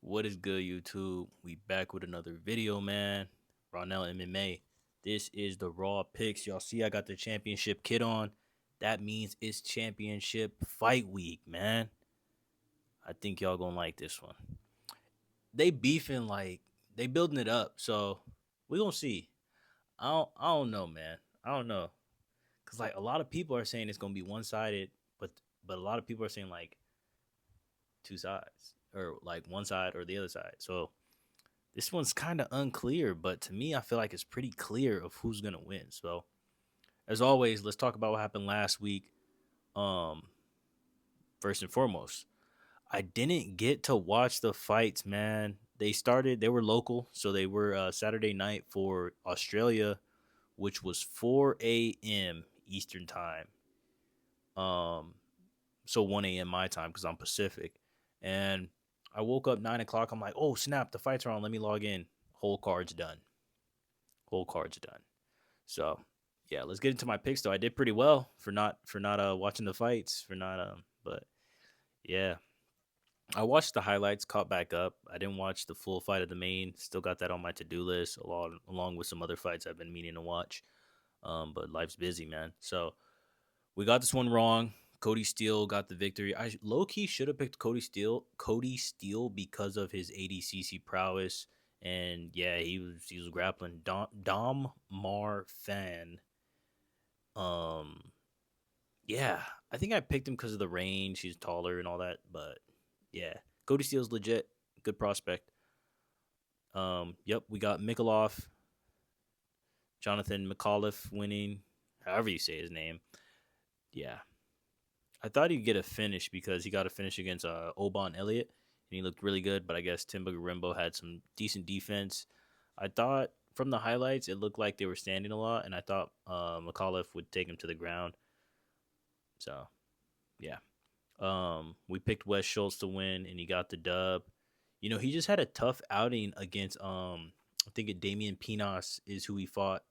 What is good, YouTube? We back with another video, man. Ronell MMA. This is the Raw picks. Y'all see I got the championship kit on. That means it's championship fight week, man. I think y'all gonna like this one. They beefing like they building it up, so we gonna see. I don't know, man. I don't know. Cause like a lot of people are saying it's gonna be one sided, but a lot of people are saying like two sides. Or like one side or the other side. So this one's kind of unclear, but to me, I feel like it's pretty clear of who's gonna win. So, as always, let's talk about what happened last week. Um, First and foremost, I didn't get to watch the fights, man. They were local, so they were Saturday night for Australia, which was 4 a.m. Eastern time. Um, so 1 a.m. my time because I'm Pacific, and I woke up 9 o'clock. I'm like, oh snap, the fights are on. Let me log in. Whole card's done. Whole card's done. So yeah, let's get into my picks though. I did pretty well for not watching the fights, for not but yeah. I watched the highlights, caught back up. I didn't watch the full fight of the main. Still got that on my to-do list along with some other fights I've been meaning to watch. But life's busy, man. So we got this one wrong. Cody Steele got the victory. I low key should have picked Cody Steele because of his ADCC prowess. And yeah, he was grappling Dom Mar Fan. Um, yeah, I think I picked him because of the range. He's taller and all that. But yeah, Cody Steele's legit, good prospect. Yep, we got Mikolov, Jonathan McAuliffe winning, however you say his name. Yeah, I thought he'd get a finish because he got a finish against Oban Elliott, and he looked really good. But I guess Timba Garimbo had some decent defense. I thought from the highlights it looked like they were standing a lot, and I thought McAuliffe would take him to the ground. So yeah, we picked Wes Schultz to win, and he got the dub. You know, he just had a tough outing against I think Damian Pinos is who he fought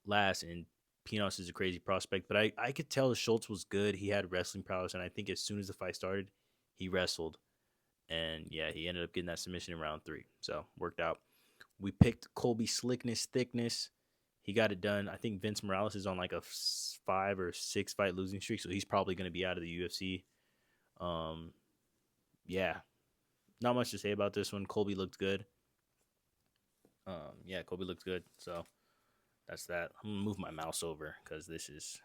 last, and Pinos is a crazy prospect. But I could tell Schultz was good. He had wrestling prowess, and I think as soon as the fight started, he wrestled, and yeah, he ended up getting that submission in round 3. So worked out. We picked Colby Slickness Thickness. He got it done. I think Vince Morales is on like a 5 or 6 fight losing streak, so he's probably going to be out of the UFC. Um, yeah, not much to say about this one. Colby looked good. Yeah, Colby looked good. So that's that. I'm gonna move my mouse over because this is.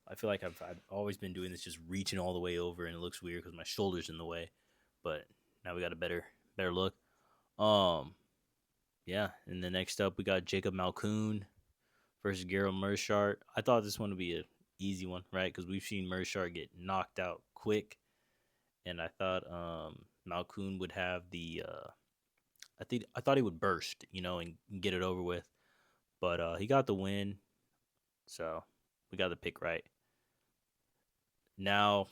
I feel like I've always been doing this, just reaching all the way over, and it looks weird because my shoulder's in the way. But now we got a better look. Um, yeah, and then next up we got Jacob Malkoon versus Gerald Mershart. I thought this one would be a easy one, right? Because we've seen Mershart get knocked out quick, and I thought Malkoon would have the I thought he would burst, and get it over with. But he got the win, so we got the pick right. Now,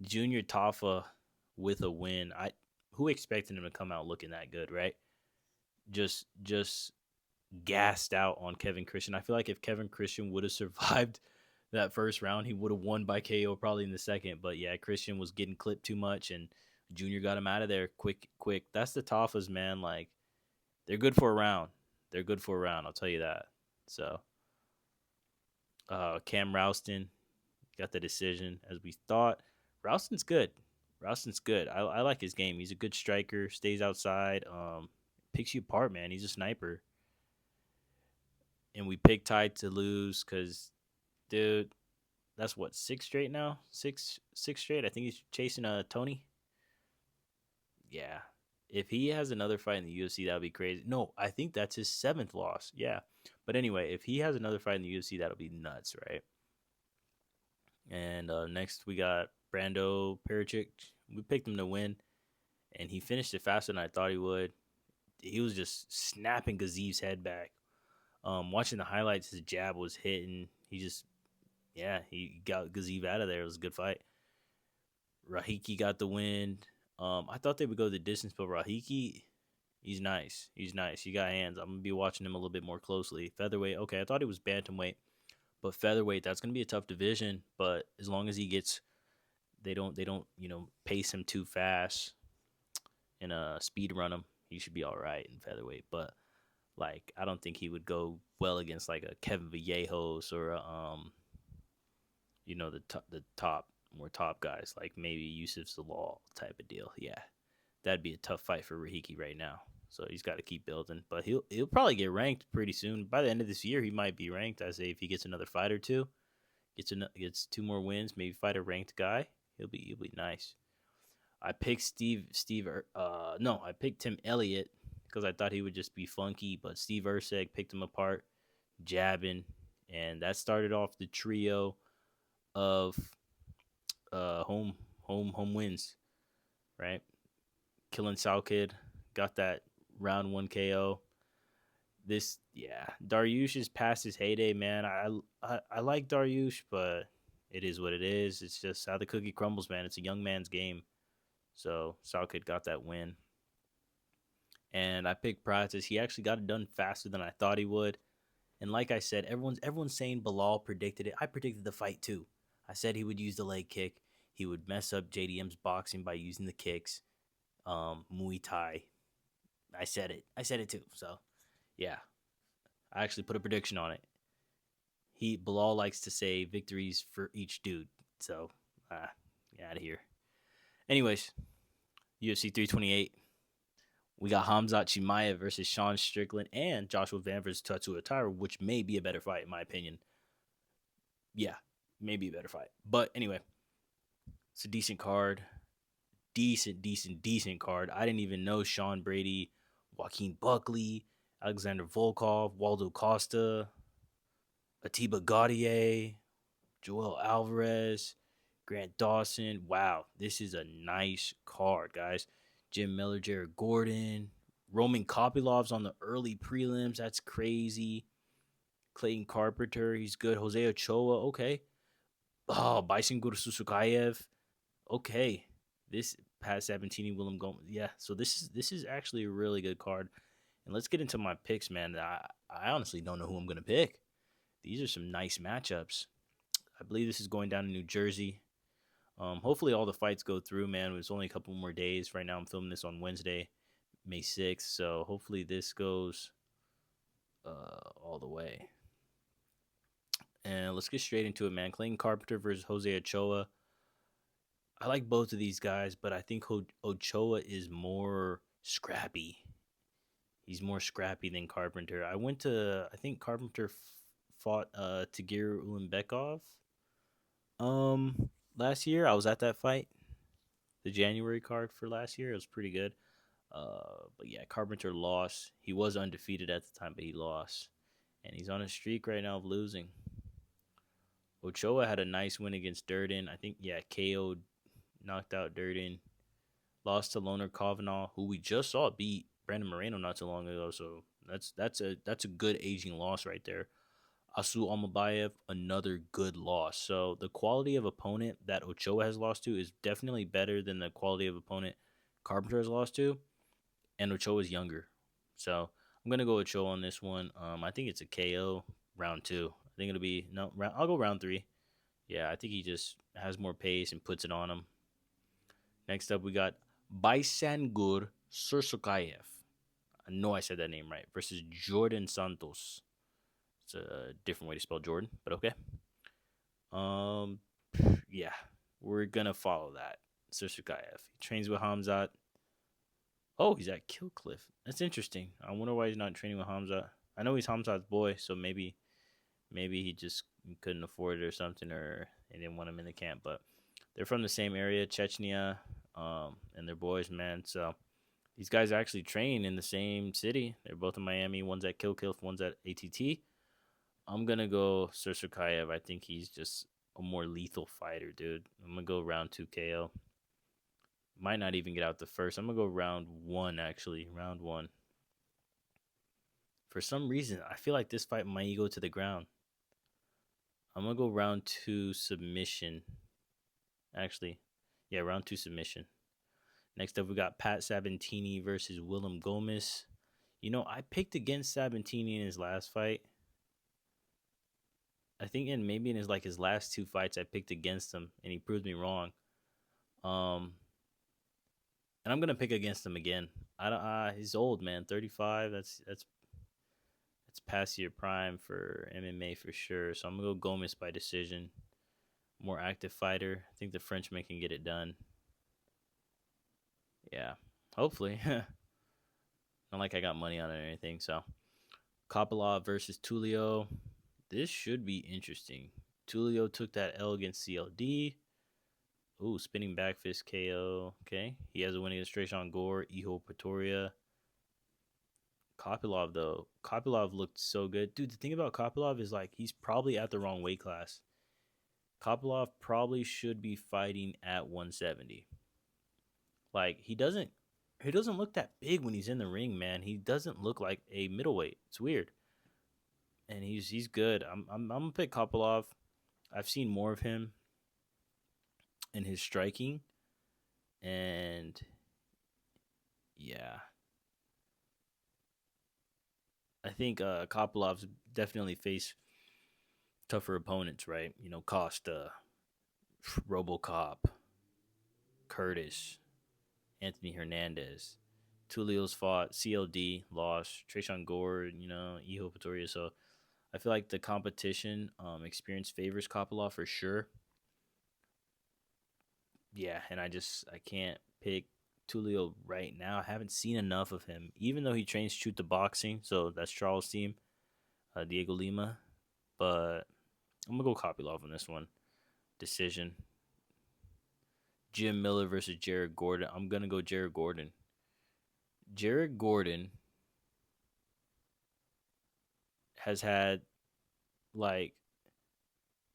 Junior Tafa with a win. Who expected him to come out looking that good, right? Just gassed out on Kevin Christian. I feel like if Kevin Christian would have survived that first round, he would have won by KO probably in the second. But yeah, Christian was getting clipped too much, and Junior got him out of there quick. That's the Tafas, man. Like, they're good for a round. They're good for a round. I'll tell you that. So, Cam Rouston got the decision as we thought. Rouston's good. Rouston's good. I like his game. He's a good striker. Stays outside. Picks you apart, man. He's a sniper. And we picked Ty to lose because, dude, that's what, 6 straight now. Six straight. I think he's chasing Tony. Yeah. If he has another fight in the UFC, that would be crazy. No, I think that's his 7th loss. Yeah. But anyway, if he has another fight in the UFC, that'll be nuts, right? And next we got Brando Pericic. We picked him to win, and he finished it faster than I thought he would. He was just snapping Gaziv's head back. Watching the highlights, his jab was hitting. He got Gaziv out of there. It was a good fight. Rahiki got the win. I thought they would go the distance, but Rahiki, he's nice. He's nice. He got hands. I'm gonna be watching him a little bit more closely. Featherweight, okay. I thought he was bantamweight, but featherweight, that's gonna be a tough division. But as long as he gets, they don't pace him too fast. and speed run him. He should be all right in featherweight, but like I don't think he would go well against like a Kevin Vallejos or the top more top guys like maybe Yusuf Zalal type of deal. Yeah, that'd be a tough fight for Rahiki right now. So he's got to keep building, but he'll probably get ranked pretty soon. By the end of this year, he might be ranked. I say if he gets another fight or two, gets 2 more wins, maybe fight a ranked guy, he'll be nice. I picked I picked Tim Elliott because I thought he would just be funky, but Steve Erceg picked him apart, jabbing, and that started off the trio of home wins, right? Killing Kid, got that round 1 KO. Dariush is past his heyday, man. I like Dariush, but it is what it is. It's just how the cookie crumbles, man. It's a young man's game. So Kid got that win. And I picked Pratis. He actually got it done faster than I thought he would. And like I said, everyone's saying Bilal predicted it. I predicted the fight too. I said he would use the leg kick. He would mess up JDM's boxing by using the kicks. Muay Thai. I said it. I said it too. So, yeah. I actually put a prediction on it. Bilal likes to say victories for each dude. So, get out of here. Anyways, UFC 328. We got Khamzat Chimaev versus Sean Strickland and Joshua Van versus Tatsuya Taira, which may be a better fight in my opinion. Yeah, maybe a better fight. But anyway, it's a decent card. Decent card. I didn't even know Sean Brady, Joaquin Buckley, Alexander Volkov, Waldo Costa, Atiba Gaudier, Joel Alvarez, Grant Dawson. Wow, this is a nice card, guys. Jim Miller, Jared Gordon, Roman Kopilov's on the early prelims. That's crazy. Clayton Carpenter, he's good. Jose Ochoa, okay. Oh, Baisengur Susukayev, okay. This Pat Sabatini, Willem Gomez, yeah. So this is actually a really good card. And let's get into my picks, man. I honestly don't know who I'm gonna pick. These are some nice matchups. I believe this is going down in New Jersey. Hopefully all the fights go through, man. It's only a couple more days. Right now I'm filming this on Wednesday, May 6th. So hopefully this goes all the way. And let's get straight into it, man. Clayton Carpenter versus Jose Ochoa. I like both of these guys, but I think Ochoa is more scrappy. He's more scrappy than Carpenter. I think Carpenter fought Tagir Ulanbekov last year. I was at that fight. The January card for last year. It was pretty good. But yeah, Carpenter lost. He was undefeated at the time, but he lost. And he's on a streak right now of losing. Ochoa had a nice win against Durden. I think, yeah, KO'd, knocked out Durden. Lost to Loner Kavanaugh, who we just saw beat Brandon Moreno not too long ago. So that's a good aging loss right there. Asu Almabayev, another good loss. So the quality of opponent that Ochoa has lost to is definitely better than the quality of opponent Carpenter has lost to. And Ochoa is younger. So I'm going to go Ochoa on this one. I think it's a KO round 2. I think it'll be, I'll go round 3. Yeah, I think he just has more pace and puts it on him. Next up, we got Baisangur Sursukayev. I know I said that name right. Versus Jordan Santos. It's a different way to spell Jordan, but okay. Yeah, we're gonna follow that. Sursukayev. He trains with Khamzat. Oh, he's at Killcliff. That's interesting. I wonder why he's not training with Khamzat. I know he's Khamzat's boy, so maybe he just couldn't afford it or something, or they didn't want him in the camp. But they're from the same area, Chechnya, and they're boys, man. So these guys actually train in the same city. They're both in Miami. One's at Killcliff, one's at ATT. I'm going to go Sursukayev. I think he's just a more lethal fighter, dude. I'm going to go round 2 KO. Might not even get out the first. I'm going to go round 1, actually. Round 1. For some reason, I feel like this fight might go to the ground. I'm going to go round 2 submission. Actually, yeah, round 2 submission. Next up, we got Pat Sabatini versus Willem Gomez. You know, I picked against Sabatini in his last fight. I think maybe in his last 2 fights, I picked against him, and he proved me wrong. And I'm gonna pick against him again. I don't. He's old, man. 35. That's past your prime for MMA for sure. So I'm gonna go Gomez by decision. More active fighter. I think the Frenchman can get it done. Yeah, hopefully. Not like I got money on it or anything. So Kopilov versus Tulio. This should be interesting. Tulio took that L against CLD. Ooh, spinning back fist KO. Okay. He has a win against Trayshawn Gore, Iho Pretoria. Kopilov, though. Kopilov looked so good. Dude, the thing about Kopilov is like he's probably at the wrong weight class. Kopilov probably should be fighting at 170. Like he doesn't look that big when he's in the ring, man. He doesn't look like a middleweight. It's weird. And he's good. I'm gonna pick Kopilov. I've seen more of him in his striking, and yeah, I think Kopilov's definitely faced tougher opponents, right? You know, Costa, RoboCop, Curtis, Anthony Hernandez. Tulio's fought, CLD lost, Trayshawn Gore, Iho Pretoria. So I feel like the competition experience favors Kopilov for sure. Yeah, and I can't pick Tulio right now. I haven't seen enough of him, even though he trains shoot the boxing. So that's Charles' team, Diego Lima. But I'm gonna go Kopilov on this one. Decision. Jim Miller versus Jared Gordon. I'm gonna go Jared Gordon. Jared Gordon has had like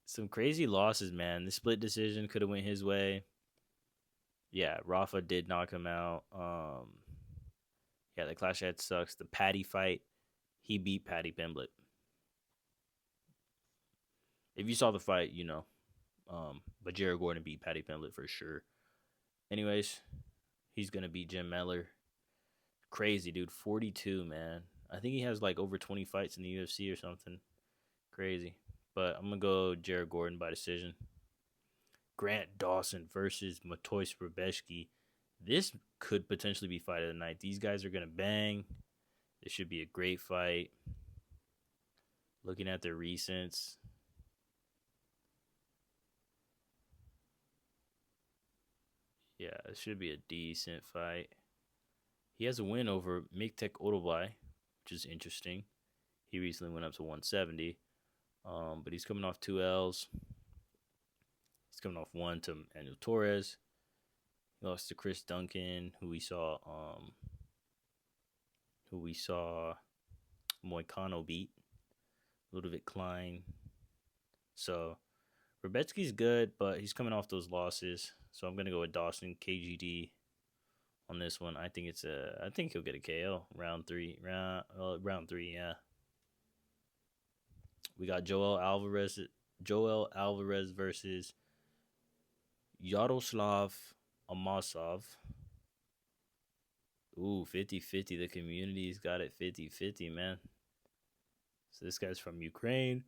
some crazy losses, man. The split decision could have went his way. Yeah, Rafa did knock him out. Yeah, the clash head sucks. The Patty fight, he beat Patty Pimblett. If you saw the fight, you know. But Jared Gordon beat Patty Pimblett for sure. Anyways, he's gonna beat Jim Miller. Crazy dude, 42, man. I think he has like over 20 fights in the UFC or something. Crazy. But I'm gonna go Jared Gordon by decision. Grant Dawson versus Matois Rebeshki. This could potentially be fight of the night. These guys are gonna bang. This should be a great fight. Looking at their recents, yeah, it should be a decent fight. He has a win over Miktek Odobai, which is interesting. He recently went up to 170, but he's coming off 2 L's. He's coming off one to Manuel Torres. He lost to Chris Duncan, who we saw Moicano beat. Ludovic Klein. So Rebetsky's good, but he's coming off those losses. So I'm gonna go with Dawson KGD on this one. I think he'll get a KO round three. Round three, yeah. We got Joel Alvarez versus Yaroslav Amasov. Ooh, 50-50. The community's got it 50-50, man. So this guy's from Ukraine.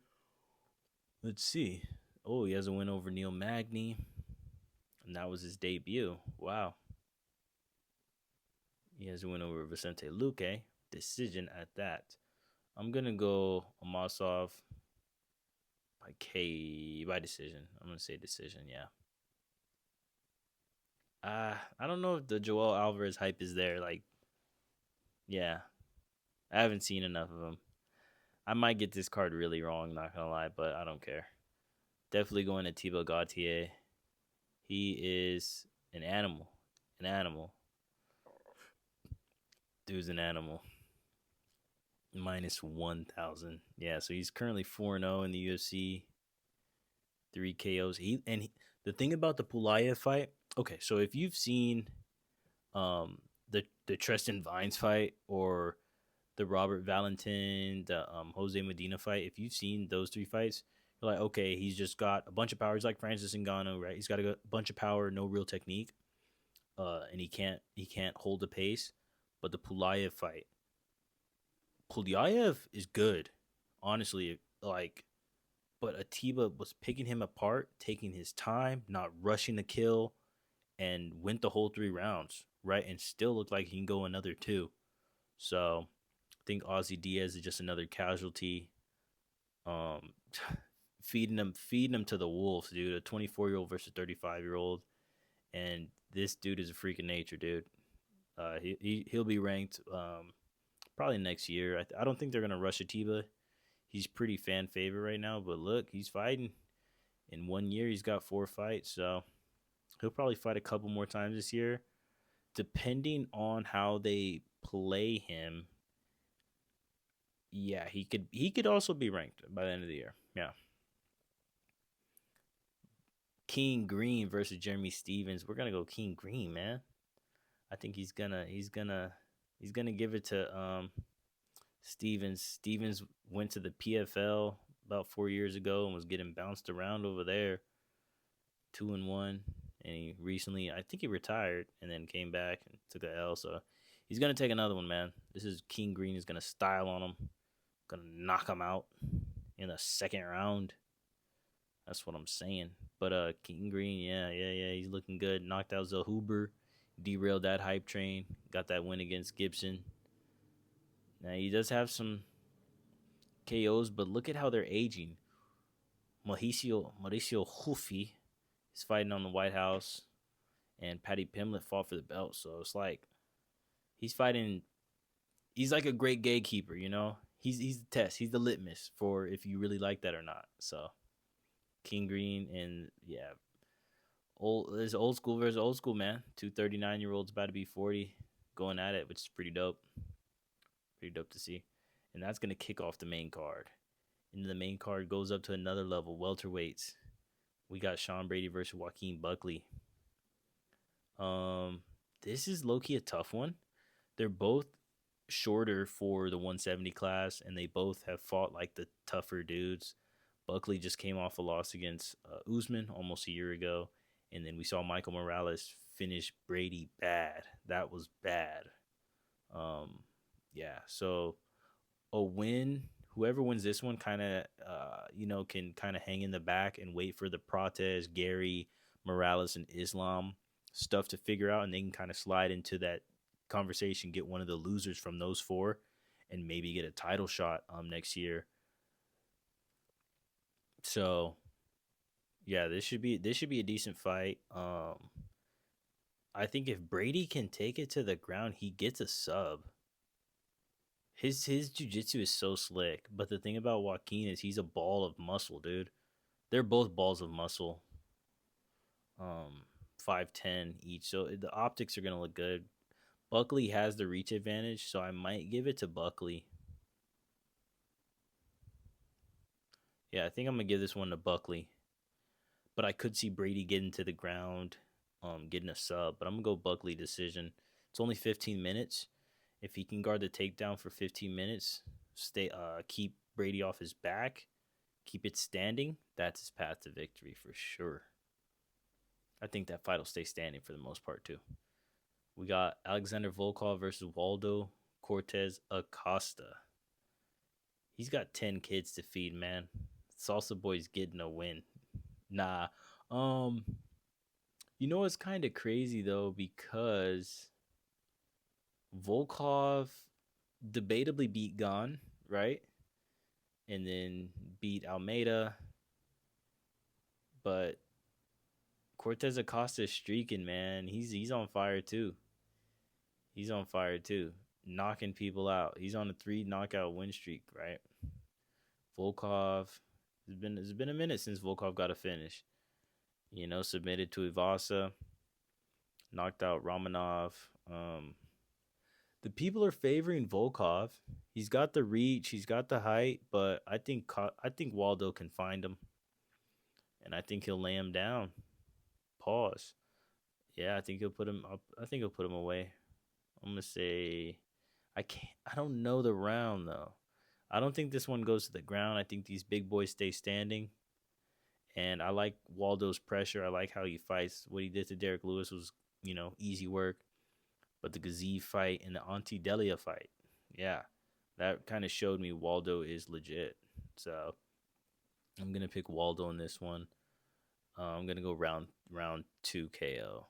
Let's see. Oh, he has a win over Neil Magny. And that was his debut. Wow. He has a win over Vicente Luque. Decision at that. I'm going to go Amasov by decision. I'm going to say decision, yeah. I don't know if the Joel Alvarez hype is there. Like, yeah. I haven't seen enough of him. I might get this card really wrong, not going to lie, but I don't care. Definitely going to Thibaut Gautier. He is an animal. An animal. Dude's an animal. Minus 1,000. Yeah, so he's currently 4-0 in the UFC. 3 KOs. The thing about the Pulayev fight, okay, so if you've seen the Tristan Vines fight or the Robert Valentin, the Jose Medina fight, if you've seen those 3 fights, you're like, okay, he's just got a bunch of power. He's like Francis Ngannou, right? He's got a bunch of power, no real technique, and he can't hold the pace. But the Pulayev fight, Pulayev is good, honestly. Like, but Atiba was picking him apart, taking his time, not rushing the kill, and went the whole 3 rounds. right, and still look like he can go another 2. So I think Ozzy Diaz is just another casualty. Um, feeding him to the wolves, dude. A 24-year-old versus 35-year-old, and this dude is a freak of nature, dude. He'll be ranked probably next year. I don't think they're gonna rush Atiba. He's pretty fan favorite right now, but look, he's fighting. In 1 year, he's got 4 fights, so he'll probably fight a couple more times this year. Depending on how they play him, yeah, he could also be ranked by the end of the year. Yeah. King Green versus Jeremy Stevens. We're gonna go King Green, man. I think he's gonna give it to Stevens. Stevens went to the PFL about 4 years ago and was getting bounced around over there, 2-1. And he recently, I think he retired and then came back and took a L. So he's gonna take another one, man. This is King Green is gonna style on him, gonna knock him out in the second round. That's what I'm saying. But King Green, yeah, he's looking good. Knocked out Zahuber, derailed that hype train, got that win against Gibson. Now he does have some KOs, but look at how they're aging. Mauricio Hufi is fighting on the White House, and Paddy Pimblett fought for the belt. So it's like he's fighting. He's like a great gatekeeper, you know. He's the test. He's the litmus for if you really like that or not. So King Green and yeah, there's old school versus old school, man. 2 39-year-olds about to be 40, going at it, which is pretty dope. Pretty dope to see. And that's gonna kick off the main card. And the main card goes up to another level, welterweights. We got Sean Brady versus Joaquin Buckley. This is low-key a tough one. They're both shorter for the 170 class, and they both have fought like the tougher dudes. Buckley just came off a loss against Usman almost a year ago, and then we saw Michael Morales finish Brady bad. That was bad. Yeah. So a win, whoever wins this one, kind of, can kind of hang in the back and wait for the Prates, Gary, Morales, and Islam stuff to figure out, and they can kind of slide into that conversation, get one of the losers from those 4, and maybe get a title shot next year. So yeah, this should be a decent fight. I think if Brady can take it to the ground, he gets a sub. His jiu-jitsu is so slick, but the thing about Joaquin is he's a ball of muscle, dude. They're both balls of muscle. 5'10" each, so the optics are gonna look good. Buckley has the reach advantage, so I might give it to Buckley. Yeah, I think I'm gonna give this one to Buckley, but I could see Brady getting to the ground, getting a sub. But I'm gonna go Buckley decision. It's only 15 minutes. If he can guard the takedown for 15 minutes, keep Brady off his back, keep it standing, that's his path to victory for sure. I think that fight will stay standing for the most part too. We got Alexander Volkov versus Waldo Cortez Acosta. He's got 10 kids to feed, man. Salsa Boy's getting a win. Nah. It's kind of crazy though, because Volkov debatably beat Gon, right? And then beat Almeida. But Cortez Acosta is streaking, man. He's on fire too. He's on fire too. Knocking people out. He's on a 3 knockout win streak, right? Volkov. It's been a minute since Volkov got a finish. Submitted to Ivasa. Knocked out Romanov. The people are favoring Volkov. He's got the reach, he's got the height, but I think Waldo can find him, and I think he'll lay him down. Pause. Yeah, I think he'll put him up. I think he'll put him away. I'm gonna say, I don't know the round though. I don't think this one goes to the ground. I think these big boys stay standing, and I like Waldo's pressure. I like how he fights. What he did to Derek Lewis was, easy work. But the Gaziv fight and the Auntie Delia fight, yeah, that kind of showed me Waldo is legit. So I'm gonna pick Waldo in this one. I'm gonna go round 2 KO.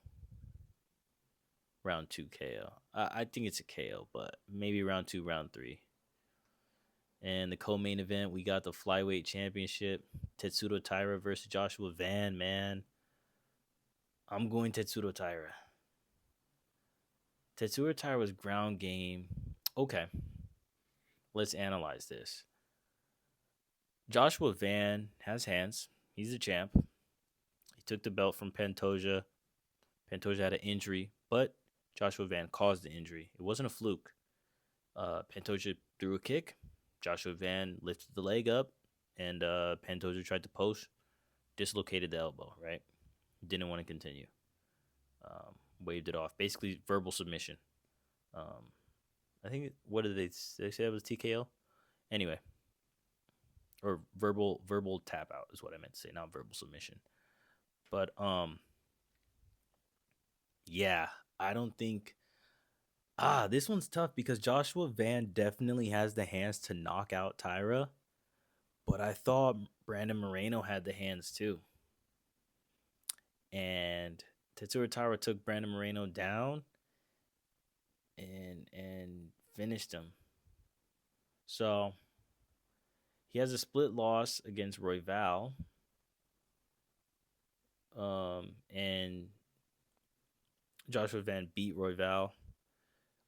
round 2 KO. I think it's a KO, but maybe round 2, round 3. And the co-main event, we got the flyweight championship, Tetsudo Taira versus Joshua Van, man. I'm going Tetsudo Taira. Tetsudo Taira's ground game. Okay, let's analyze this. Joshua Van has hands. He's a champ. He took the belt from Pantoja. Pantoja had an injury, but Joshua Van caused the injury. It wasn't a fluke. Pantoja threw a kick. Joshua Van lifted the leg up, and Pantoja tried to post, dislocated the elbow, right? Didn't want to continue. Waved it off. Basically, verbal submission. I think, what did they say? It was TKO? Anyway. Or verbal tap out is what I meant to say, not verbal submission. But, yeah, I don't think... this one's tough because Joshua Van definitely has the hands to knock out Taira, but I thought Brandon Moreno had the hands too. And Tetsuya Taira took Brandon Moreno down and finished him. So he has a split loss against Royval. And Joshua Van beat Royval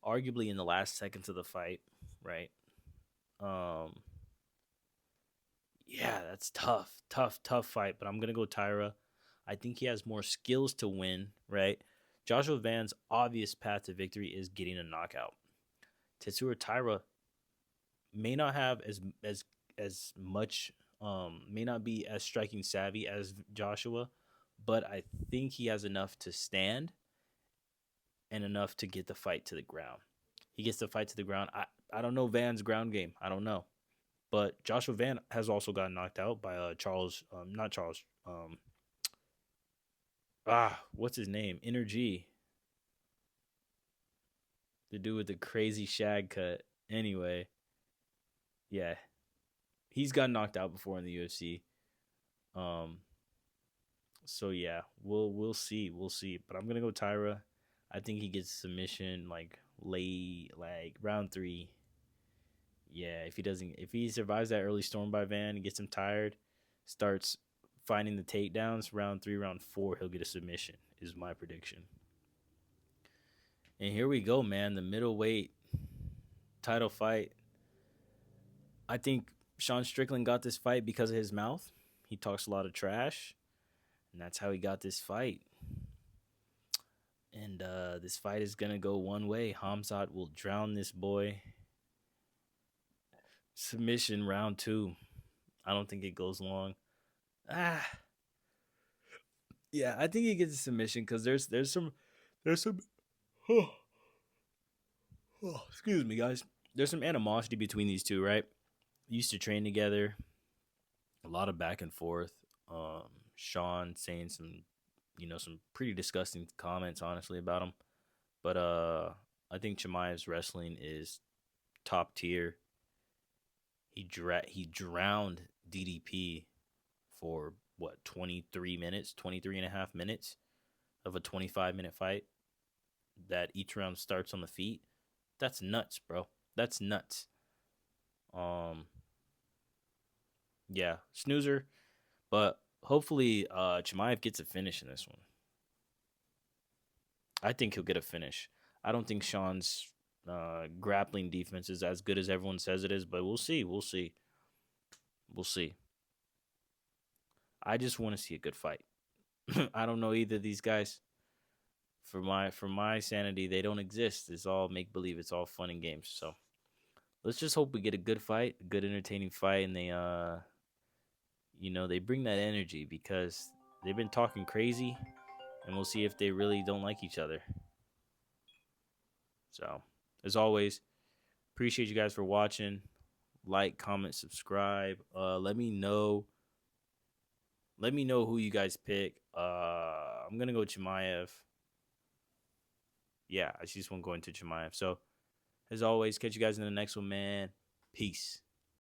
arguably in the last seconds of the fight, right? Yeah, that's tough fight, but I'm gonna go Taira. I think he has more skills to win, right? Joshua Van's obvious path to victory is getting a knockout. Tetsuya Taira may not have as much, may not be as striking savvy as Joshua, but I think he has enough to stand and enough to get the fight to the ground. He gets the fight to the ground. I don't know Van's ground game. I don't know. But Joshua Van has also gotten knocked out by what's his name? Energy. The dude with the crazy shag cut. Anyway, yeah. He's gotten knocked out before in the UFC. So yeah, we'll see. But I'm gonna go Taira. I think he gets submission like late, like round 3. Yeah, if he survives that early storm by Van, gets him tired, starts finding the takedowns, round 3, round 4, he'll get a submission, is my prediction. And here we go, man. The middleweight title fight. I think Sean Strickland got this fight because of his mouth. He talks a lot of trash, and that's how he got this fight. And this fight is going to go one way. Hamzat will drown this boy. Submission round 2. I don't think it goes long. Yeah, I think he gets a submission because there's some excuse me, guys. There's some animosity between these two, right? Used to train together. A lot of back and forth. Sean saying some pretty disgusting comments, honestly, about him. But I think Chimaev's wrestling is top tier. He drowned DDP for 23 and a half minutes of a 25-minute fight that each round starts on the feet. That's nuts, bro. That's nuts. Yeah, snoozer, but hopefully Chimaev gets a finish in this one. I think he'll get a finish. I don't think Sean's grappling defense is as good as everyone says it is, but we'll see. I just want to see a good fight. I don't know either of these guys. For my sanity, they don't exist. It's all make believe. It's all fun and games. So let's just hope we get a good fight, a good entertaining fight, and they they bring that energy because they've been talking crazy, and we'll see if they really don't like each other. So as always, appreciate you guys for watching. Like, comment, subscribe. Let me know who you guys pick. I'm gonna go Chimaev. Yeah, I just want going to Chimaev. So as always, catch you guys in the next one, man. Peace.